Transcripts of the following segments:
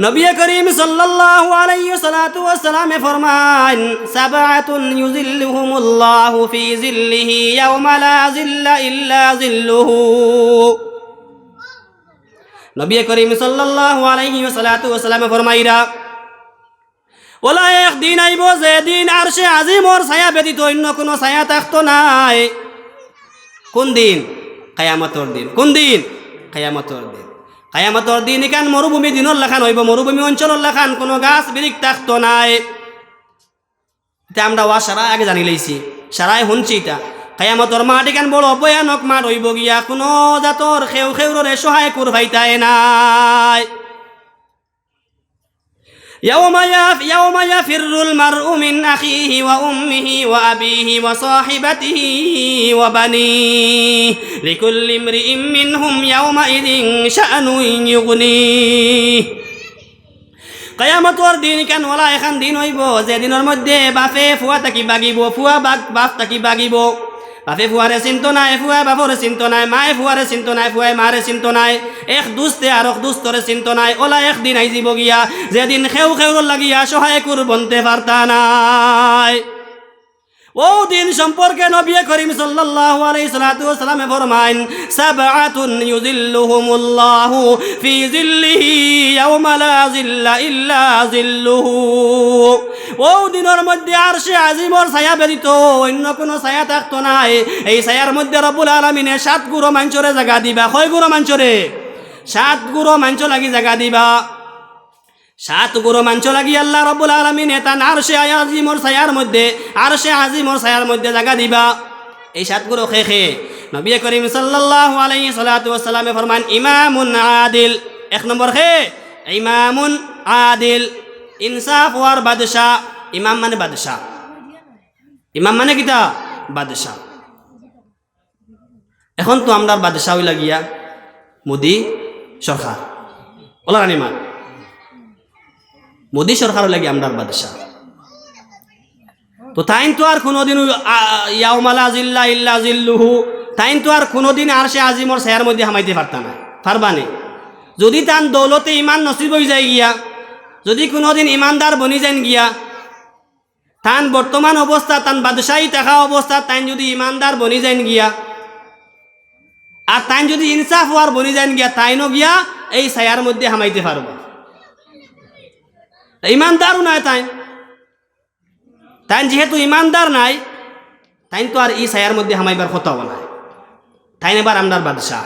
নবী করিম সাল্লাল্লাহু আলাইহি ওয়াসাল্লাম ফরমান সাবআতুন ইউযিল্লুহুমুল্লাহু ফি যিল্লিহি ইয়াওমা লা যিল্লা ইল্লা যিল্লুহু। নবী করিম সাল্লাল্লাহু আলাইহি ওয়াসাল্লাম ফরমাইরা ওলা একদিন আইব যেদিন আরশে আজিমর ছায়া ব্যতীত অন্য কোনো ছায়া থাকতো নাই। কোন দিন? কিয়ামতের দিন। কোন দিন? কিয়ামতের দিন। কিয়ামতের দিন এখান মরুভূমি দিনের লেখান হইব, মরুভূমি অঞ্চলের লেখান কোনো গাছ বিরিক থাকতো নাই। এটা আমরা সারা আগে জানি লাইছি, সারাই শুনছি। এটা কিয়ামতের মাঠ এখান বড় ভয়ানক মাঠ হইব গিয়া, কোনো জাতর খেউ খেউরে সহায় করবাইতায় নাই। يوم يفر المرء من أخيه وأمه وأبيه وصاحبته وبنيه لكل امرئ منهم يومئذ شأن يغنيه। কিয়ামতের দিন কেন ওলা এখন দিন হইব যে দিনের মধ্যে বাপে ফুয়া তাকি বাগিব, ফুয়া বাপ তাকি বাগিব। বাপে ফুয়ারে চিন্ত নাই, ফুয়া বাপরে চিন্ত নাই, মায়ে ফুয়ারে চিন্ত নাই, ফুয়াই মারে চিন্ত নাই, এক দুস্তে আর এক দুস্তরে চিন্ত নাই। ওলা একদিন আই যাব গিয়া যেদিন খেউ খেউর লাগিয়া সহায় কুর বনতে পারতা নাই। ও দিন সম্পর্কে নবী করিম সাল্লাল্লাহু আলাইহি ওয়াসাল্লাম ফরমান সাবআতুন ইউযিল্লুহুমুল্লাহু ফি যিল্লিহি ইয়াওমা লা যিল্লা ইল্লা যিল্লুহু। ও দিনের মধ্যে আরশে আজিমর ছায়া ব্যতীত অন্য কোনো ছায়া থাকতো নাই। এই ছায়ার মধ্যে রব্বুল আলামিনে 7 গুরু মাঞ্চরে জায়গা দিবা। কয় গুরু মাঞ্চরে? 7 গুরু মাঞ্চ লাগি জায়গা দিবা। 7 গুরু মাঞ্চ লাগি আল্লাহ রব্বুল আলামিন তান আরশে আজিমর ছায়ার মধ্যে, আরশে আজিমর ছায়ার মধ্যে জায়গা দিবা। এই 7 গুরু খে নবী করিম সাল্লাল্লাহু আলাইহি ওয়াসাল্লাম ফরমান ইমামুন আদিল। 1 নম্বর ইমামুন আদিল, ইনসাফ ওয়ার বাদশা। ইমাম মানে বাদশা, ইমাম মানে কিতা? বাদশা। এখন তো আমরা বাদশা হইলা গিয়া মোদি সরকার, ওলা রানিমান মোদি সরকার লাগে আমরা বাদশা। তো তাইন তো আর কোনোদিন ইয়াওমা লা যিল্লা ইল্লা যিল্লুহু, তাইন তো আর কোনোদিন আরশে আজিমর ছায়ার মধ্যে হামাইতে পারতা না, পারবানে। যদি তান দৌলতে ইমান নসিব হয়ে যায় গিয়া, যদি কোনোদিন ইমানদার বনি যান গিয়া, তান বর্তমান অবস্থা, তান বাদশাহী থাকা অবস্থা, তাইন যদি ইমানদার বনি যান গিয়া, আর তাইন যদি ইনসাফ হওয়ার বনি যান গিয়া, তাইনও গিয়া এই ছায়ার মধ্যে হামাইতে পারবা। ইমানদারও নাই তাইন, তাইন যেহেতু ইমানদার নাই, তাইন তো আর এই ছায়ার মধ্যে হামাইবার কথাও নাই। তাইন এবার আমরার বাদশাহ।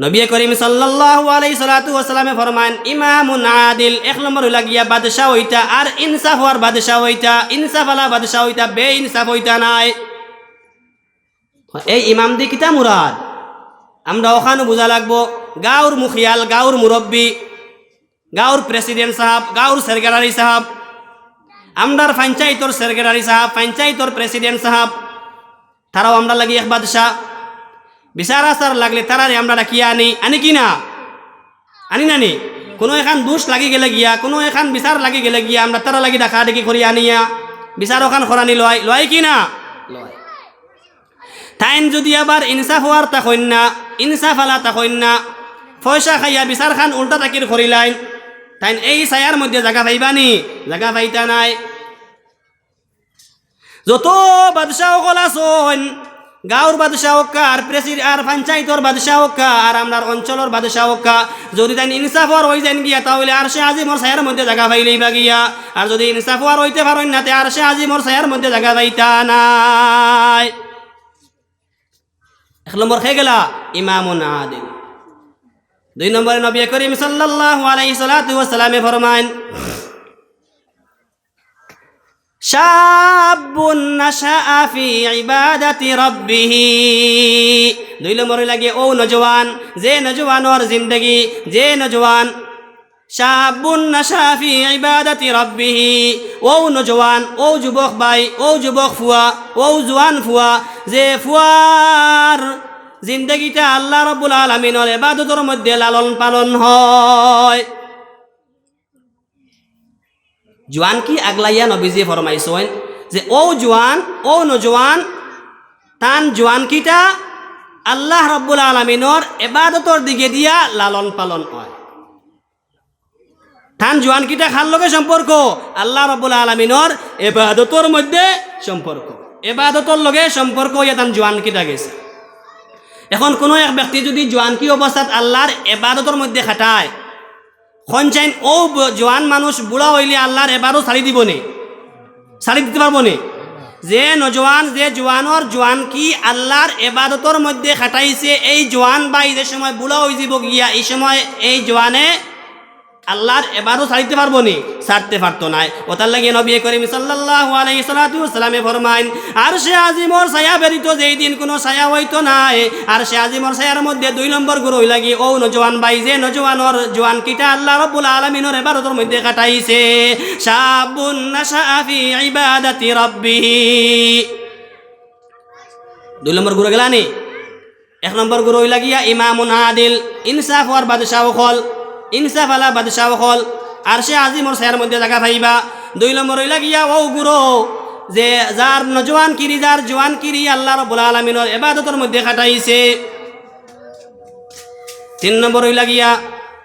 নবী করিম সাল্লাল্লাহু আলাইহি ওয়াসাল্লাম ফরমান ইমামুন আদিল। 1 নম্বর হইলা গিয়া বাদশাহ হইতা, আর ইনসাফ হওয়ার বাদশাহ হইতা। ইনসাফ আলা বাদশাহ হইতা, বে ইনসাফ হইতা নাই। এই ইমাম দি কিতা মুরাদ? আমরা ওখানে বোঝা লাগবো গাঁওর মুখিয়াল, গাঁওর মুরব্বী, গাঁওর প্রেসিডেন্ট সাহাব, গাঁওর সেক্রেটারি সাহাব, আমরার পঞ্চায়েতর সেক্রেটারি সাহাব, পঞ্চায়েতর প্রেসিডেন্ট সাহাব, তারাও আমরা লাগি এক বাদশাহ। বিচার আচার লাগলে তারারে আমরা ডাকিয়া আনি কি না? আনি নানি? কোনো এখান দোষ লাগি গেলে গিয়া, কোনো এখান বিচার লাগি গেলে গিয়া আমরা তারা লাগি ডাকা দেখি করি আনিয়া বিচার ওখান খরানি লয় কি না? লয়। তাইন যদি আবার ইনসাফ হওয়ার তা কন্যা, ইনসাফ আলা তা কন্যা, পয়সা খাইয়া বিচার খান উল্টা তাকির করিলাইন, তাইন এই ছায়ার মধ্যে জায়গা পাইবানি? জায়গা পাইতা নাই। যত বাদশাহ সকল আছেন, গাঁওর বাদশাহ হোক্কা, আর প্রেসিডেন্ট আর পঞ্চায়েতর বাদশাহ হোক্কা, আর আমরার অঞ্চলের বাদশাহ হোক্কা, যদি তাই ইনসাফর হয়ে যান গিয়া, তাহলে আরশে আজিমর ছায়ার মধ্যে জায়গা পাইলেই বা গিয়া। আর যদি ইনসাফর হইতে পারেন না, তে আরশে আজিমর ছায়ার মধ্যে জায়গা পাইতা নাই। 1 নম্বর খেয়ে গেলা ইমামুন আদিল। 2 নম্বরে নবী করিম সাল্লাল্লাহু আলাইহি ওয়াসাল্লাম ফরমান শাবুন নাশাআ ফি ইবাদাতি রাব্বিহ। 2 নম্বরে লাগে ও নজওয়ান, যে নজওয়ানর জিন্দেগি, যে নজওয়ান শাবুন নাশাআ ফি ইবাদাতি রাব্বিহ, ও নজওয়ান, ও যুবক ভাই, ও যুবক ফুয়া, ও জওয়ান ফুয়া, যে ফুয়ার জিন্দগিটা আল্লাহ রাব্বুল আলামিনের ইবাদতের মধ্যে লালন পালন হয়। জওয়ান কি আগলাইয়া নবীজি ফরমাইছেন যে ও জওয়ান, ও নজওয়ান, তান জওয়ান কিটা আল্লাহ রাব্বুল আলামিনের ইবাদতের দিকে দিয়া লালন পালন হয়। ঠান জোয়ান কিটা খার লগে সম্পর্ক আল্লাহ রাব্বুল আলামিনের ইবাদতর মধ্যে সম্পর্ক ইবাদতর লগে সম্পর্ক ইয়াতান জোয়ান কিটা গেছে। এখন কোনো এক ব্যক্তি যদি জোয়ান কি অবস্থাত আল্লাহর ইবাদতর মধ্যে খাটায় খনচাইন ও জোয়ান মানুষ বুড়া হইলে আল্লাহর ইবাদত ছাড়ি দিব নে, ছাড়ি দিতে পারবো নে? যে নজওয়ান যে জোয়ানর জোয়ান কি আল্লাহর ইবাদতর মধ্যে খাটাইছে এই জোয়ান বাই যে সময় বুড়া হয়ে যাব গিয়া এই সময় এই জোয়ানে আল্লাহর ইবাদত ছাড়িতে পারবো নি? ছাড়তে পারতো না। ওতার লাগে নবী করিম সাল্লাল্লাহু আলাইহি সাল্লামে ফরমাইন আরশে আজিমর ছায়া বেরিত যেই দিন কোনো ছায়া হইতো নাই আরশে আজিমর ছায়ার মধ্যে 2 নম্বর গুরুই লাগি ও নজওয়ান ভাই যে নজওয়ানর জোয়ান কিটা আল্লাহ রাব্বুল আলামিনের ইবাদতের মধ্যে কাটাইছে। শাবুন নাশা ফি ইবাদাতি রাব্বিহি 2 নম্বর গুরু গেলানি। 1 নম্বর গুরুই লাগিয়া ইমামুন আদিল ইনসাফ ওয়ার বাদশাহ হল ইনসাফ আলা বাদশাহ হল আরশে আজিমর ছায়ার মধ্যে জায়গা পাইবা। 2 নম্বর হইলা গিয়া ও গুরু যে যার নজওয়ান কিরি যার জওয়ান কিরি আল্লাহ রাব্বুল আলামিনের ইবাদতের মধ্যে কাটাইছে। 3 নম্বর হইলা গিয়া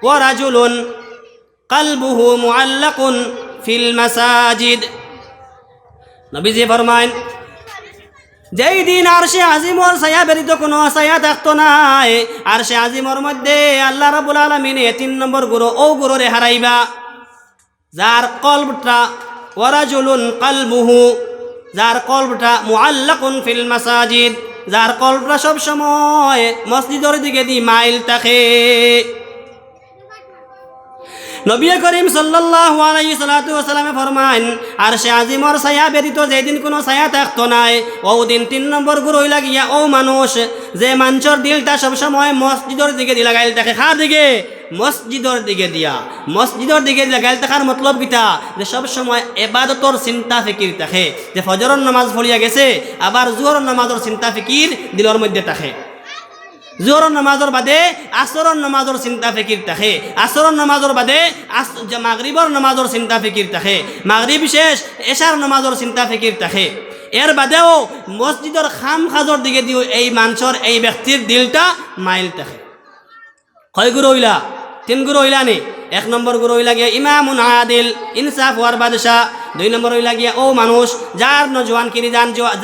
ওয়া রাজুলুন কলবুহু মুআল্লাকুন ফিল মাসাজিদ। নবীজি ফরমাইন যেই দিন আরশে আজিমর ছায়া বেরিত কোনো ছায়া থাকতো নাই আরশে আজিমর মধ্যে আল্লাহ রাব্বুল আলামিন 3 নম্বর গুরু ও গুরুরে হারাইবা যার কলবটা ওয়ারাজুলুন কলবুহু যার কলবটা মুআল্লাকুন ফিল মাসাজিদ যার কলবটা সব সময় মসজিদের দিকে দি মাইল থাকে। নবী করিম সাল্লাল্লাহু আলাইহি সাল্লামে ফরমান আরশে আজিমর ছায়া ব্যতীত যেদিন কোনো ছায়া থাকতো নাই ও দিন 3 নম্বর গুরু হইলা গিয়া ও মানুষ যে মানুষের দিলটা সবসময় মসজিদের দিকে দি লাগাইল থাকে। কার দিকে? মসজিদের দিকে দিয়া মসজিদের দিকে লাগাইল থাকার মতলব কিটা যে সবসময় ইবাদতর চিন্তা ফিকির থাকে যে ফজরের নামাজ পড়িয়া গেছে আবার জোহরের নামাজের চিন্তা ফিকির দিলের মধ্যে থাকে। জোহরের নামাজের বাদে আসরের নামাজের চিন্তা ফিকির থাকে আসরের নামাজের বাদে মাগরিবের নামাজের চিন্তা ফিকির থাকে মাগরিব শেষ এশার নামাজের চিন্তা ফিকির থাকে। এর বাদেও মসজিদের খাম খাজর দিকে দিও এই মানুষের এই ব্যক্তির দিলটা মাইল থাকে। কয় গুরু হইলা? 3 গুরু হইলা নি। 1 নম্বর গুরু হইলা গিয়া ইমামুন আদিল ইনসাফ ওয়ার বাদশাহ। 2 নম্বর হইলা গিয়া ও মানুষ যার নজওয়ান কিরি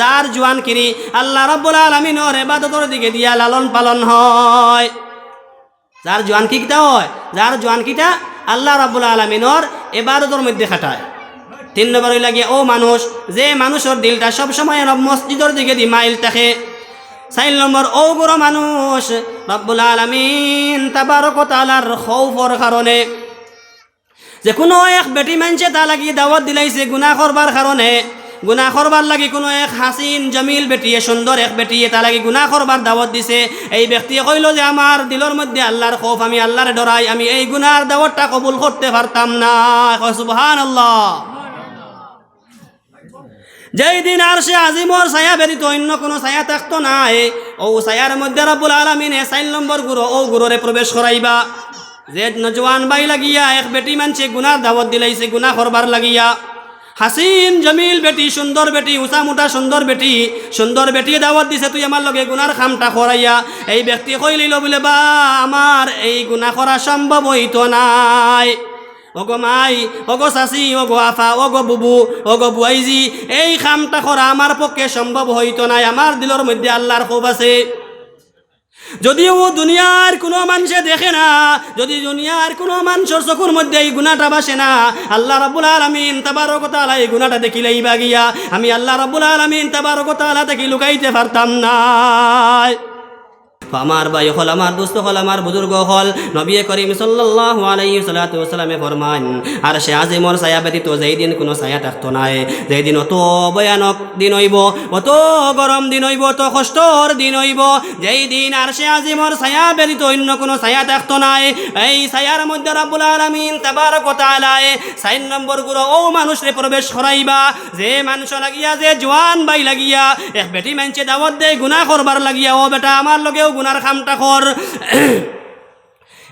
যার জওয়ান কিরি আল্লাহ রাব্বুল আলামিনের ইবাদতের দিকে দিয়া লালন পালন হয়। যার জওয়ান কিটা হয় যার জওয়ান কিটা আল্লাহ রাব্বুল আলামিনের ইবাদতের মধ্যে খাটায়। 3 নম্বর হইলা গিয়া ও মানুষ যে মানুষের দিলটা সব সময় মসজিদের দিকে দি মাইল থাকে। 4 নম্বর ও গুরু মানুষ রব্বুল আলামিন তাবারক ওয়া তাআলার খৌফর কারণে যে কোনো এক বেটি মানছে তা লাগি দাওয়াত দিলাইছে গুনাহ করবার কারণে গুনাহ করবার লাগি কোনো এক হাসিন জমিল বেটিয়ে সুন্দর এক বেটিয়ে তা লাগি গুনাহ করবার দাওয়াত দিছে। এই ব্যক্তি কইল যে আমার দিলের মধ্যে আল্লাহর খৌফ আমি আল্লাহরে ডরাই আমি এই গুনাহর দাওয়াতটা কবুল করতে পারতাম না। সুবহানাল্লাহ। যেই দিন আরশে আজিমর ছায়া বেরিত অন্য কোনো ছায়া থাকতো নাই ও ছায়ার মধ্যে রাব্বুল আলামিন 4 নম্বর গুরু ও গুরুরে প্রবেশ করাইবা। যে নজওয়ান ভাই লাগিয়া এক বেটি মানছে গুনার দাওয়াত দিলাইছে গুনাহ করবার লাগিয়া হাসিন জমিল বেটি সুন্দর বেটি উঁচা মোটা সুন্দর বেটি দাওয়াত দিছে তুই আমার লগে গুনার খামটা করাইয়া এই ব্যক্তি কইলিল বলে বা আমার এই গুনাহ করা সম্ভব হইতো নাই। ওগো মাই ওগো চাচি ওগো আফা ওগো বুবু ওগো বুয়াইজি এই খামটা করা আমার পক্ষে সম্ভব হইতো নাই। আমার দিলের মধ্যে আল্লাহর খৌফ আছে। যদিও দুনিয়ার কোনো মানুষে দেখে না যদি দুনিয়ার কোনো মানুষের চকুর মধ্যে এই গুনাহটা বাসে না আল্লাহ রাব্বুল আলামিন তাবারক ওয়া তাআলা এই গুনাহটা দেখিলেই বাগিয়া আমি আল্লাহ রাব্বুল আলামিন তাবারক ওয়া তাআলা থেকে লুকাইতে পারতাম না। আমার ভাই হল আমার দোস্ত হল আমার বুজুর্গ হল নবী করিম সাল্লাল্লাহু আলাইহি সাল্লামে ফরমান আরশে আজিমর ছায়া ব্যতীত যেই দিন কোনো ছায়া থাকতো নাই যেই দিন অত ভয়ানক দিন হইব অত গরম দিন হইব অত কষ্টর দিন হইব যেই দিন আরশে আজিমর ছায়া ব্যতীত অন্য কোনো ছায়া থাকতো নাই এই ছায়ার মধ্যে রাব্বুল আলামিন তাবারক ওয়া তাআলা 4 নম্বর গুরু ও মানুষরে প্রবেশ করাইবা যে মানুষ লাগিয়া যে জওয়ান ভাই লাগিয়া এক বেটি মানছে দাওয়াত দেয় গুনাহ করবার লাগিয়া ও বেটা আমার লগেও গুনার খামটা কর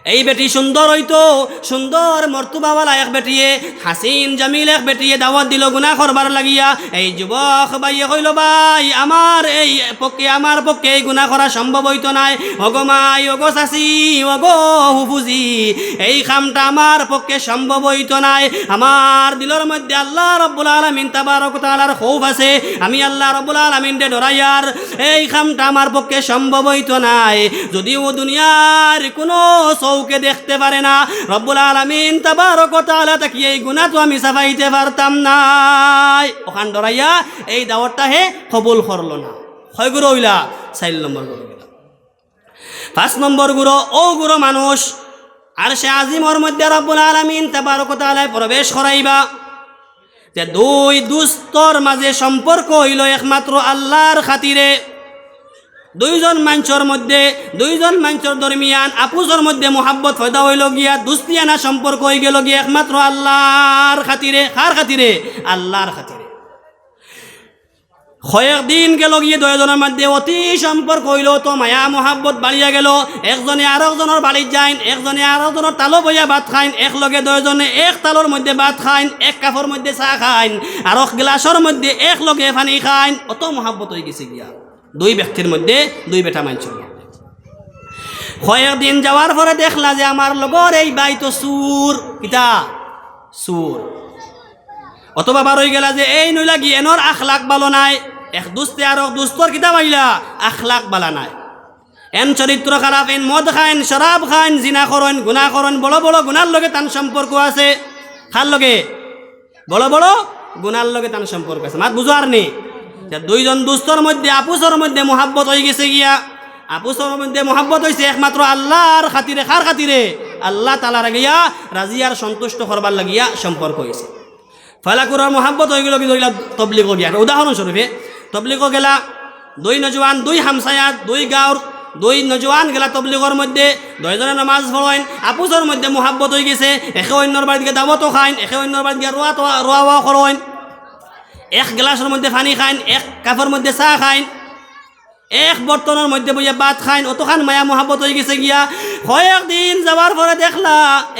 এই বেটি সুন্দর হইতো, সুন্দর মর্তুবাওয়ালা এক বেটিয়ে, হাসিন জামিল এক বেটিয়ে দাওয়াত দিল গুনাহ করবার লাগিয়া। এই যুবক ভাইয়ে কইল, ভাই আমার পক্ষে এই গুনাহ করা সম্ভব হইতো নাই। ওগো মাই, ওগো চাচি, ওগো হুফুজি, এই কামটা আমার পক্ষে সম্ভব হইতো নাই। আমার দিলের মধ্যে আল্লাহ রাব্বুল আলামিন তাবারক ওয়া তাআলার খৌফ আছে। আমি আল্লাহ রাব্বুল আলামিন দে ডরাইয়ার এই কামটা আমার পক্ষে সম্ভব হইতো নাই। যদিও দুনিয়ার কোনো চৌকে দেখতে পারে না, রব্বুল আলামিন তাবারক ওয়া তাআলা তাকে এই গুনাহ তো আমি সাফাইতে পারতাম নাই। ওখান ডরাইয়া এই দাওয়াতটা হে কবুল করলো না। কয় গুরু হইলা? 4 নম্বর গুরু হইলা। 5 নম্বর গুরু, ও গুরু মানুষ আরশে আজিমর মধ্যে রব্বুল আলামিন তাবারক ওয়া তাআলা প্রবেশ করাইবা। যে দুই দুস্তর মাঝে সম্পর্ক হইল একমাত্র আল্লাহর খাতিরে। দুইজন মানুষের দরমিয়ান আপুসর মধ্যে মোহাব্বত পয়দা হইল গিয়া, দুস্তিয়ানা সম্পর্ক হয়ে গেল গিয়া একমাত্র আল্লাহর খাতিরে। কার খাতিরে? আল্লাহর খাতিরে। কয়েকদিন গেল গিয়ে দুইজনের মধ্যে অতি সম্পর্ক হইল, তো মায়া মোহাব্বত বাড়িয়া গেল। একজনে আরেকজনের বাড়ির যাইন, একজনে আরেকজনের তালো বইয়া ভাত খাইন, একলগে দুইজনে এক তালোর মধ্যে ভাত খাইন, এক কাপের মধ্যে চা খাইন, আর এক গ্লাসের মধ্যে একলগে পানি খাইন। অত মোহাব্বত হয়ে গেছে গিয়া দুই ব্যক্তির মধ্যে, দুই বেটা মানুষের মধ্যে। কয়েকদিন যাওয়ার পরে দেখলা যে আমার লগর এই বাই তো সুর, কিতা সুর। অথবা বার হয়ে গেলা যে এই নইলা গিয়ে এনর আখলাক ভালো নাই। এক দুস্তে আর এক দুস্তর কিতা পাইলা আখলাক বালা নাই, এন চরিত্র খারাপ, এন মদ খাইন, শরাব খাইন, জিনা করেন, গুনাহ করেন, বড় বড় গুনার লগে তার সম্পর্ক আছে। খার লগে? বড় বড় গুনার লগে তার সম্পর্ক আছে। মাত বুঝো আর নি? দুইজন দুস্তর মধ্যে আপুসর মধ্যে মোহাব্বত হয়ে গেছে গিয়া। আপুসর মধ্যে মোহাব্বত হয়েছে একমাত্র আল্লাহর খাতিরে। কার খাতিরে? আল্লাহ তাআলার গিয়া রাজিয়ার সন্তুষ্ট করবার লাগিয়া সম্পর্ক হয়েছে। ফালাকুরার মোহাব্বত হয়ে গেল কি ধরিলা তবলিগ গিয়া। উদাহরণস্বরূপে তবলিগ গেলা দুই নজওয়ান, দুই হামসায়াত, দুই গাঁওর দুই নজওয়ান গেলা তবলিগর মধ্যে, দুইজনে নামাজ পড়েন, আপুসর মধ্যে মোহাব্বত হয়ে গেছে। একে অন্যর বাড়িতে গিয়ে দাওয়াতও খাইন, একে অন্যর বাড়িতে গিয়ে রোয়া করেন, এক গ্লাসের মধ্যে পানি খাইন, এক কাপের মধ্যে চা খাইন, এক বর্তনের মধ্যে বইয়া ভাত খাইন। অতখান মায়া মোহাব্বত হয়ে গেছে গিয়া। কয়েকদিন যাওয়ার পরে দেখলা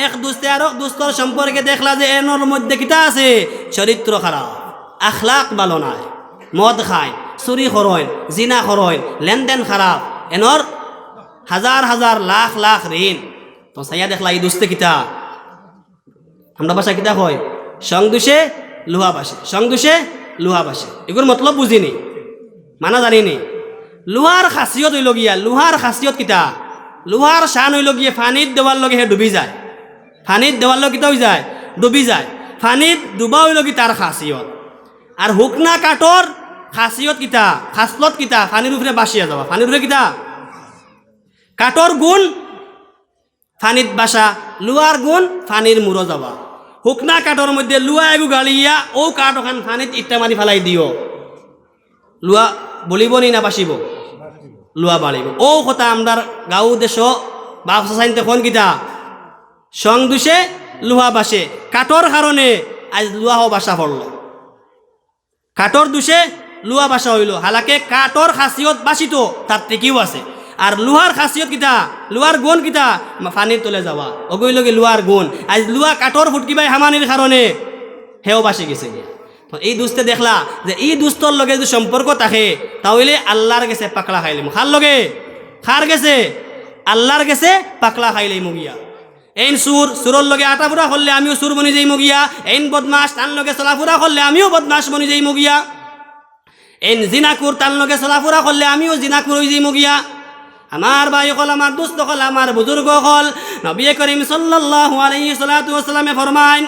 এক দুস্তে আর এক দুস্তর সম্পর্কে দেখলা যে এনর মধ্যে কিতা আছে? চরিত্র খারাপ, আখলাক ভালো নাই, মদ খায়, চুরি করেন, জিনা করেন, লেনদেন খারাপ, এনর হাজার হাজার লাখ লাখ ঋণ। তো সাইয়া দেখলা এই দুস্তে কিতা, আমরা ভাষা কিতা কয়, সং দুষে লোহা বাসে, সং দুষে লোহা বাসে। এগুলোর মতলব বুঝিনি, মানা জানিনি। লোহার খাসিয়ত হইল গিয়া, লোহার খাসিয়ত কিতা? লোহার শান হইল গিয়ে ফানিত দেওয়ার লগে হে ডুবি যায়। ফানিত দেওয়ার লগে কিতা হয়ে যায়? ডুবি যায়। ফানিত ডুবা হইল কি তার খাসিয়ত। আর হুকনা কাঠর খাসিয়ত কিতা, খাসলত কিতা? ফানির উপরে বাসিয়া যাওয়া। ফানির উপরে কিতা? কাঠর গুণ ফানিত বাসা, লোহার গুণ ফানির মুড়ো যাওয়া। হুকনা কাঠর মধ্যে লুয়া এগু গালিয়া ও কাঠ ওখান ফানিত ইটা মারি ফেলাই দিও, লুয়া বলিব নি না বাসিব? লুয়া বাড়িব। ও কথা আমরার গাঁও দেশ বাপসা সাইন তখন কিতা সং দুষে লোহা বাসে। কাঠর কারণে আজ লুয়াও বাসা পড়ল, কাঠর দুষে লুয়া বাসা হইল। হালাকে কাঠর খাসিয়ত বাসিত তার থেকেও আছে। আর লোহার খাসিয়ত কিতা, লোহার গুণ কিতা? ফানির তলে যাওয়া। অগৈ লগে লোহার গুণ। আজ লুয়া কাঠর ফুটকিবাই হামানির কারণে হেও বাসি গেছে। তো এই দুস্তে দেখলা যে এই দুস্তর লগে যদি সম্পর্ক থাকে তাহলে আল্লাহর গেছে পাকলা খাইলে। খার লগে খার গেছে আল্লাহর গেছে পাকলা খাইলে মুগিয়া। এইন সুরর লগে আটাফুরা করলে আমিও সুর বনি যাই মুগিয়া। এইন বদমাস তার লগে চলাফুরা করলে আমিও বদমাস বনি যাই মুগিয়া। এইন জিনাকুর তার লগে চলাফুরা করলে আমিও জিনাকুর হয়ে যাই মুগিয়া। আমার ভাই হল, আমার দুস্থ হল, আমার বুজুর্গ হল, নবী করিম সাল্লাল্লাহু আলাইহি ওয়াসাল্লামে ফরমাইন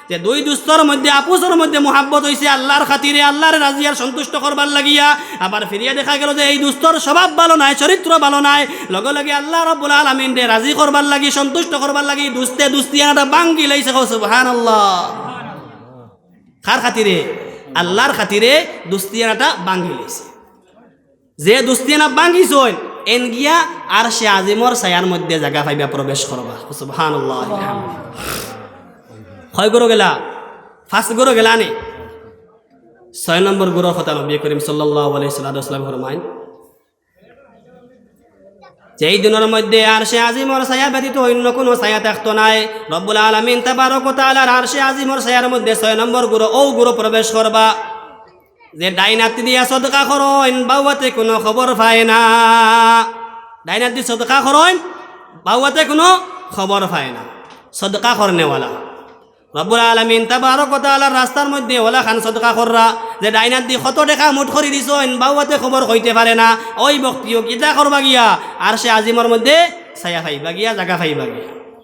যে দুই দুস্তর মধ্যে আপুসর মধ্যে মোহাব্বত হয়েছে আল্লাহর খাতিরে, আল্লাহর রাজিয়ার সন্তুষ্ট করবার লাগিয়া। আবার ফিরিয়া দেখা গেল যে এই দুস্তর স্বভাব ভালো নাই, চরিত্র ভালো নাই, লগে লগে আল্লাহ রাব্বুল আলামিন রে রাজি করবার লাগি, সন্তুষ্ট করবার লাগি দুস্তে দুস্তিয়ানাটা ভাঙ্গি লাইছে। সুবহানাল্লাহ। কার খাতিরে? আল্লাহর খাতিরে দুস্তিয়ানাটা ভাঙ্গি লাইছে। যে দুস্তিয়ানা ভাঙ্গিছইন এন গিয়া আর সে আজিমর ছায়ার মধ্যে জায়গা পাইবা, প্রবেশ করবা। সুবহানাল্লাহ। কয় গরো গেলা? 5 গরো গেলা নে। 6 নম্বর গরোর কথা নবী করিম সাল্লাল্লাহু আলাইহি ওয়াসাল্লাম ফরমাইন যেই দিনের মধ্যে আরশে আজিমর ছায়া ব্যতীত অন্য কোনো ছায়া থাকতো নাই। রব্বুল আলামিন তাবারক ওয়া তাআলার আরশে আজিমর ছায়ার মধ্যে 6 নম্বর গুরু প্রবেশ করবা। যে ডাইনাতি দিয়া সদকা করেন বাউয়াতে কোনো খবর পায় না। ডাইনাতি সদকা করেন বাউয়াতে কোনো খবর পায় না। সদকা করনেওয়ালা রব্বুল আলামিন তাবারক ওয়া তাআলার রাস্তার মধ্যে ওলা খান সদকা কররা যে ডাইনাত দি কত টাকা মুঠ করে দিছেন বাউয়াতে খবর হইতে পারে না। ওই ব্যক্তিও কিতা করবা গিয়া আরশে আজিমর মধ্যে ছায়া পাইবা গিয়া, জায়গা পাইবা গিয়া।